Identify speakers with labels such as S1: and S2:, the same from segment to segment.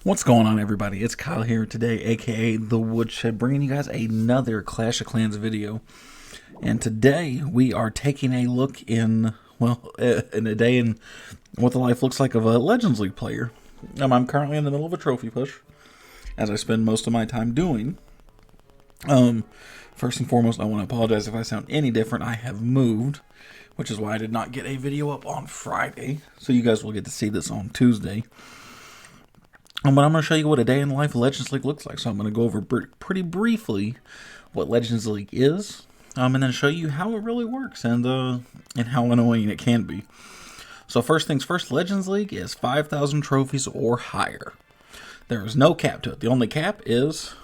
S1: What's going on, everybody? It's Kyle here today, aka The Woodshed, bringing you guys another Clash of Clans video. And today we are taking a look in a day in what the life looks like of a Legends League player. I'm currently in the middle of a trophy push, as I spend most of my time doing. First and foremost, I want to apologize if I sound any different. I have moved, which is why I did not get a video up on Friday. So you guys will get to see this on Tuesday. But I'm going to show you what a day in the life of Legends League looks like. So I'm going to go over pretty briefly what Legends League is, and then show you how it really works and how annoying it can be. So first things first, Legends League is 5,000 trophies or higher. There is no cap to it. The only cap is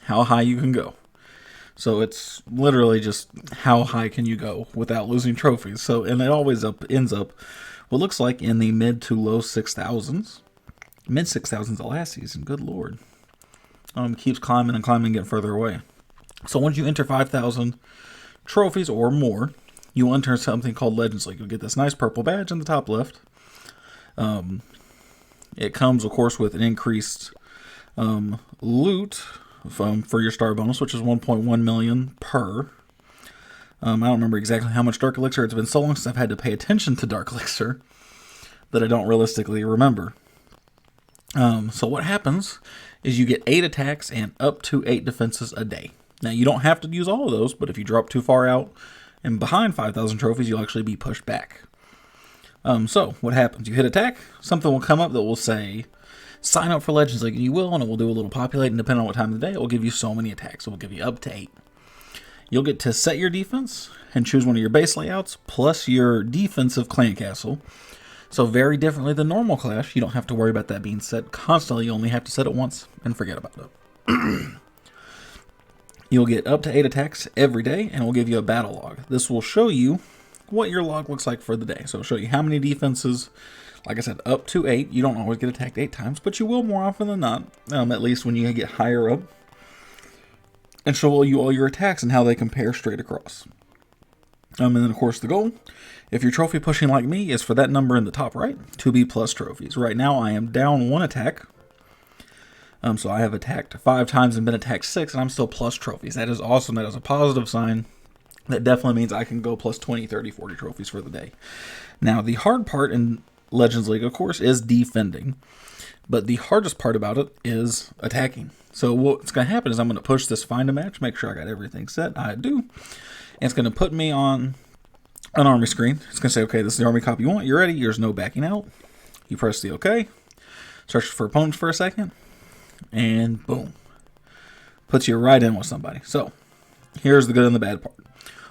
S1: how high you can go. So it's literally just how high can you go without losing trophies. So, and it always ends up what looks like in the mid to low 6,000s. Mid 6,000s the last season, good lord. Keeps climbing and climbing, getting further away. So once you enter 5,000 trophies or more, you enter something called Legends League. You'll get this nice purple badge in the top left. It comes, of course, with an increased loot for your star bonus, which is 1.1 million per. I don't remember exactly how much Dark Elixir. It's been so long since I've had to pay attention to Dark Elixir that I don't realistically remember. So what happens is you get 8 attacks and up to 8 defenses a day. Now, you don't have to use all of those, but if you drop too far out and behind 5,000 trophies, you'll actually be pushed back. So what happens? You hit attack, something will come up that will say, sign up for Legends League, and you will, and it will do a little populate, and depending on what time of the day, it will give you so many attacks. It will give you up to 8. You'll get to set your defense and choose one of your base layouts plus your defensive clan castle. So very differently than normal Clash, you don't have to worry about that being set constantly. You only have to set it once and forget about it. You'll get up to 8 attacks every day, and we'll give you a battle log. This will show you what your log looks like for the day. So it'll show you how many defenses, like I said, up to 8. You don't always get attacked 8 times, but you will more often than not, at least when you get higher up. And show you all your attacks and how they compare straight across. And then, of course, the goal, if you're trophy pushing like me, is for that number in the top right to be plus trophies. Right now, I am down 1 attack. So I have attacked 5 times and been attacked 6, and I'm still plus trophies. That is awesome. That is a positive sign. That definitely means I can go plus 20, 30, 40 trophies for the day. Now, the hard part in Legends League, of course, is defending. But the hardest part about it is attacking. So what's going to happen is I'm going to push this find a match, make sure I got everything set. I do. And it's going to put me on an army screen. It's going to say, okay, this is the army copy you want. You're ready. There's no backing out. You press the OK. Search for opponents for a second. And boom. Puts you right in with somebody. So here's the good and the bad part.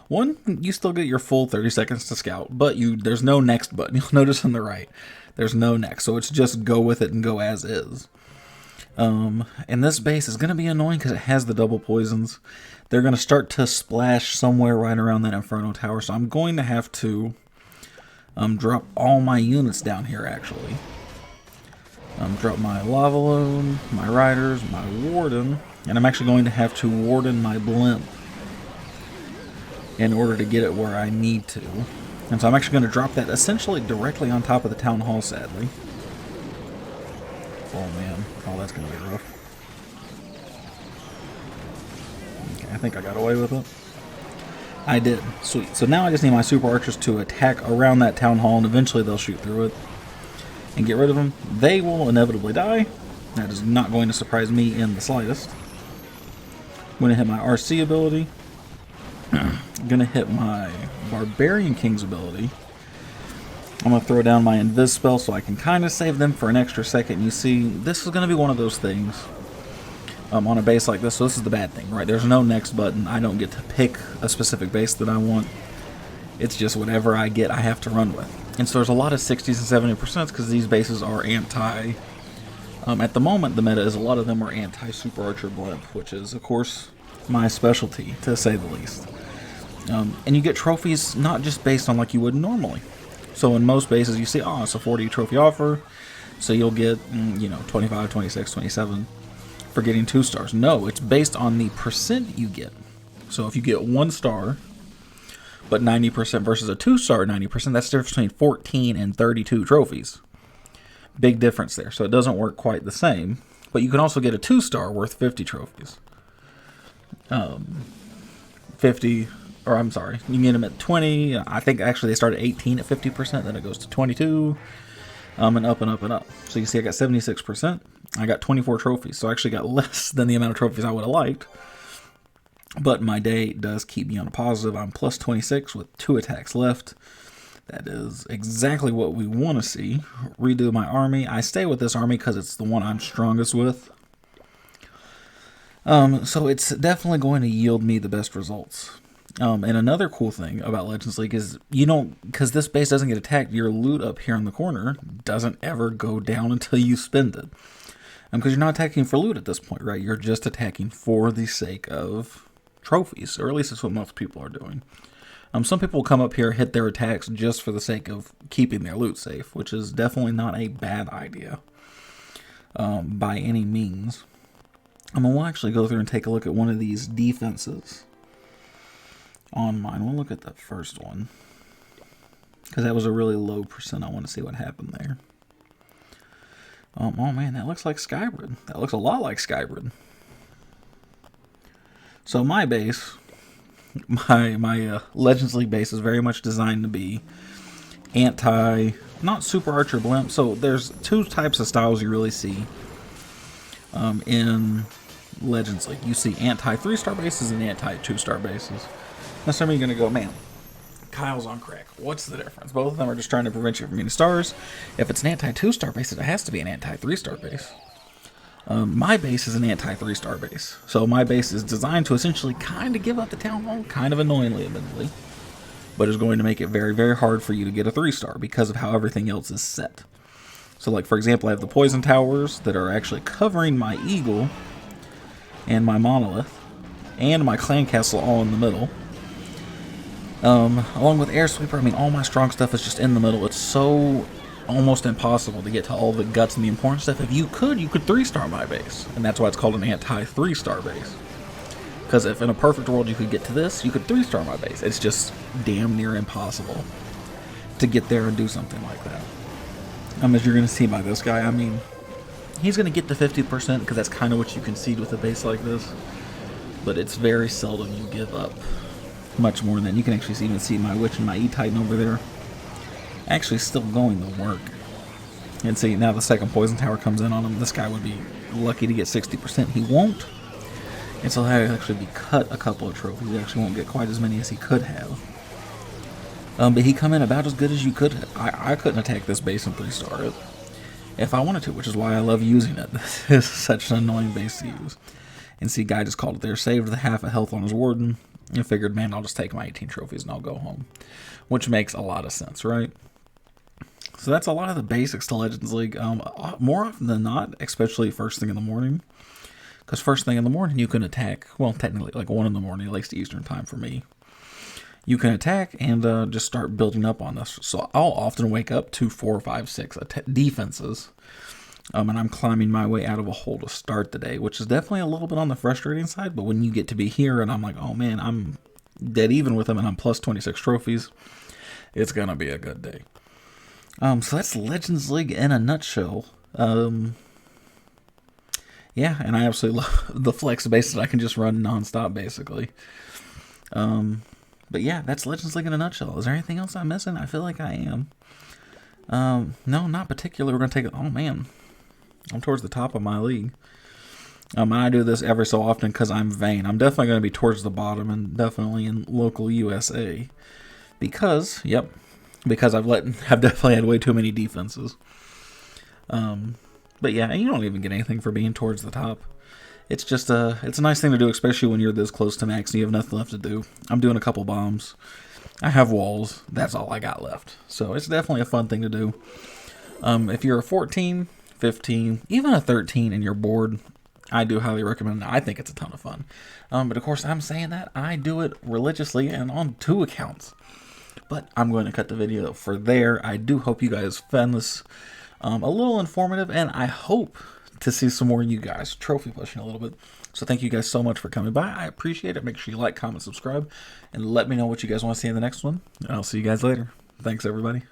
S1: One, you still get your full 30 seconds to scout, but there's no next button. You'll notice on the right, there's no next. So it's just go with it and go as is. And this base is going to be annoying because it has the double poisons. They're going to start to splash somewhere right around that Inferno Tower. So I'm going to have to drop all my units down here, actually. Drop my Lava Loon, my Riders, my Warden. And I'm actually going to have to Warden my Blimp in order to get it where I need to. And so I'm actually going to drop that essentially directly on top of the Town Hall, sadly. Oh man, oh that's going to be rough. Okay, I think I got away with it. I did. Sweet. So now I just need my Super Archers to attack around that Town Hall, and eventually they'll shoot through it and get rid of them. They will inevitably die. That is not going to surprise me in the slightest. I'm going to hit my RC ability. I'm going to hit my Barbarian King's ability. I'm going to throw down my Invis spell so I can kind of save them for an extra second. You see, this is going to be one of those things on a base like this. So this is the bad thing, right? There's no next button. I don't get to pick a specific base that I want. It's just whatever I get, I have to run with. And so there's a lot of 60s and 70% because these bases are anti. At the moment, the meta is a lot of them are anti-Super Archer Blimp, which is, of course, my specialty, to say the least. And you get trophies not just based on like you would normally. So in most bases you see, oh, it's a 40 trophy offer, so you'll get, 25, 26, 27 for getting 2 stars. No, it's based on the percent you get. So if you get 1 star, but 90% versus a 2-star 90%, that's the difference between 14 and 32 trophies. Big difference there. So it doesn't work quite the same. But you can also get a 2-star worth 50 trophies. 50, or I'm sorry, you can get them at 20. I think actually they start at 18 at 50%, then it goes to 22, and up and up and up. So you see I got 76%. I got 24 trophies, so I actually got less than the amount of trophies I would have liked. But my day does keep me on a positive. I'm plus 26 with 2 attacks left. That is exactly what we want to see. Redo my army. I stay with this army because it's the one I'm strongest with. So it's definitely going to yield me the best results. And another cool thing about Legends League is because this base doesn't get attacked, your loot up here in the corner doesn't ever go down until you spend it. Because you're not attacking for loot at this point, right? You're just attacking for the sake of trophies, or at least that's what most people are doing. Some people will come up here, hit their attacks just for the sake of keeping their loot safe, which is definitely not a bad idea by any means. We'll actually go through and take a look at one of these defenses on mine. We'll look at the first one, because that was a really low percent. I want to see what happened there. Oh man, that looks like Skybrid. That looks a lot like Skybrid. So my base, my Legends League base is very much designed to be not super archer blimp. So there's 2 types of styles you really see in Legends League. You see anti 3-star bases and anti 2-star bases. Now some of you are going to go, man, Kyle's on crack. What's the difference? Both of them are just trying to prevent you from getting stars. If it's an anti 2-star base, it has to be an anti 3-star base. My base is an anti 3-star base. So my base is designed to essentially kind of give up the Town Hall, kind of annoyingly, admittedly. But is going to make it very, very hard for you to get a 3-star because of how everything else is set. So like, for example, I have the Poison Towers that are actually covering my Eagle and my Monolith and my Clan Castle all in the middle. Along with Air Sweeper, all my strong stuff is just in the middle. It's so almost impossible to get to all the guts and the important stuff. If you could 3-star my base. And that's why it's called an anti-3-star base. Because if in a perfect world you could get to this, you could 3-star my base. It's just damn near impossible to get there and do something like that. As you're going to see by this guy, he's going to get to 50% because that's kind of what you concede with a base like this. But it's very seldom you give up much more than that. You can actually even see my Witch and my E-Titan over there actually still going to work. And see, now the second Poison Tower comes in on him. This guy would be lucky to get 60%. He won't. And so he'll actually be cut a couple of trophies. He actually won't get quite as many as he could have. But he come in about as good as you could. I couldn't attack this base and 3-star it if I wanted to, which is why I love using it. This is such an annoying base to use. And see, guy just called it there. Saved the half a health on his Warden. And figured, man, I'll just take my 18 trophies and I'll go home. Which makes a lot of sense, right? So that's a lot of the basics to Legends League. More often than not, especially first thing in the morning. Because first thing in the morning you can attack, well, technically like 1 in the morning, at least Eastern time for me. You can attack and just start building up on this. So I'll often wake up to 4, 5, 6 defenses. And I'm climbing my way out of a hole to start the day, which is definitely a little bit on the frustrating side. But when you get to be here and I'm like, oh man, I'm dead even with them and I'm plus 26 trophies, it's going to be a good day. So that's Legends League in a nutshell. Yeah, and I absolutely love the flex base that I can just run nonstop, basically. But yeah, that's Legends League in a nutshell. Is there anything else I'm missing? I feel like I am. No, not particularly. We're going to take it. Oh, man. I'm towards the top of my league. I do this every so often because I'm vain. I'm definitely going to be towards the bottom and definitely in local USA. Because I've definitely had way too many defenses. But yeah, you don't even get anything for being towards the top. It's just it's a nice thing to do, especially when you're this close to max and you have nothing left to do. I'm doing a couple bombs. I have walls. That's all I got left. So it's definitely a fun thing to do. If you're a 14, 15, even a 13 and you're bored, I do highly recommend it. I think it's a ton of fun. But of course, I'm saying that I do it religiously and on 2 accounts. But I'm going to cut the video for there. I do hope you guys found this a little informative, and I hope to see some more of you guys trophy pushing a little bit. So thank you guys so much for coming by. I appreciate it. Make sure you like, comment, subscribe, and let me know what you guys want to see in the next one. And I'll see you guys later. Thanks, everybody.